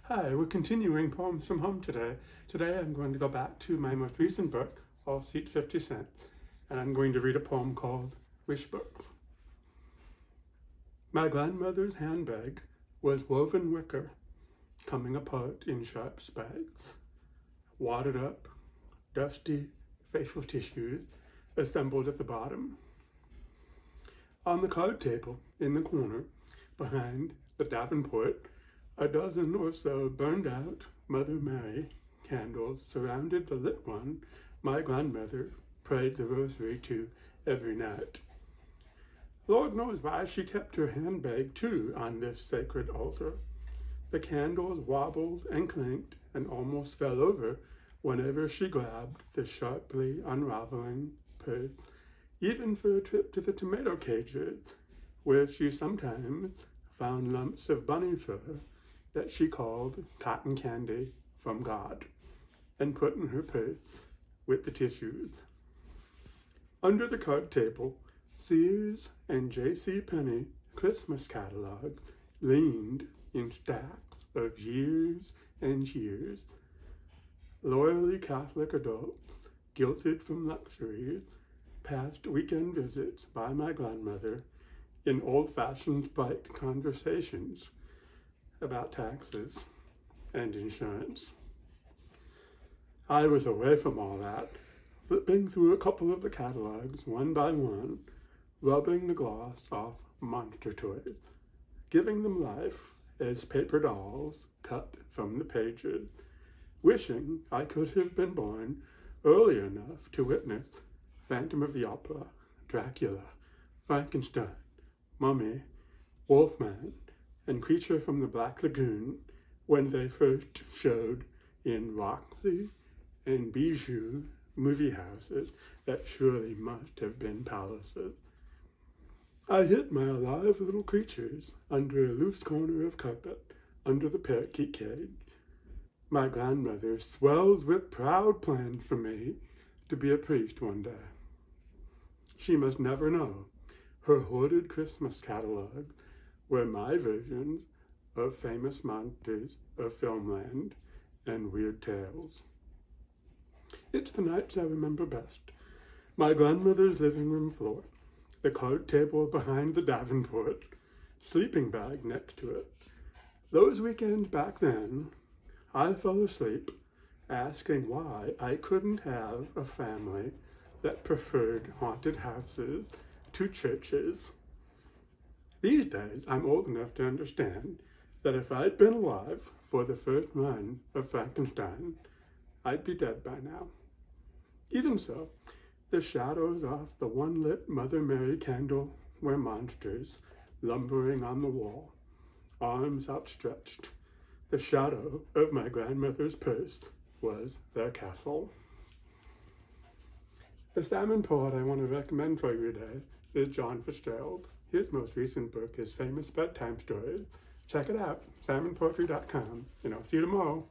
Hi, we're continuing Poems from Home today. Today I'm going to go back to my most recent book, All Seats 50 Cent, and I'm going to read a poem called Wish Books. My grandmother's handbag was woven wicker, coming apart in sharp spikes. Wadded up, dusty facial tissues assembled at the bottom. On the card table in the corner, behind the Davenport, a dozen or so burned out Mother Mary candles surrounded the lit one my grandmother prayed the rosary to every night. Lord knows why she kept her handbag too on this sacred altar. The candles wobbled and clinked and almost fell over whenever she grabbed the sharply unravelling purse, even for a trip to the tomato cages, where she sometimes found lumps of bunny fur that she called cotton candy from God, and put in her purse with the tissues. Under the card table, Sears and J.C. Penney Christmas catalogs leaned in stacks of years and years. Loyally Catholic adults, guilted from luxuries, passed weekend visits by my grandmother in old-fashioned bright conversations about taxes and insurance. I was away from all that, flipping through a couple of the catalogs one by one, rubbing the gloss off monster toys, giving them life as paper dolls cut from the pages, wishing I could have been born early enough to witness Phantom of the Opera, Dracula, Frankenstein, Mummy, Wolfman, and Creature from the Black Lagoon when they first showed in Roxy and Bijou movie houses that surely must have been palaces. I hid my alive little creatures under a loose corner of carpet under the parakeet cage. My grandmother swells with proud plans for me to be a priest one day. She must never know her hoarded Christmas catalogs were my versions of famous monsters of filmland and weird tales. It's the nights I remember best. My grandmother's living room floor, the card table behind the Davenport, sleeping bag next to it. Those weekends back then, I fell asleep asking why I couldn't have a family that preferred haunted houses to churches. These days, I'm old enough to understand that if I'd been alive for the first run of Frankenstein, I'd be dead by now. Even so, the shadows off the one-lit Mother Mary candle were monsters lumbering on the wall, arms outstretched. The shadow of my grandmother's purse was their castle. The salmon poet I want to recommend for you today is John Fitzgerald. His most recent book is Famous Bedtime Stories. Check it out, salmonpoetry.com, and I'll see you tomorrow.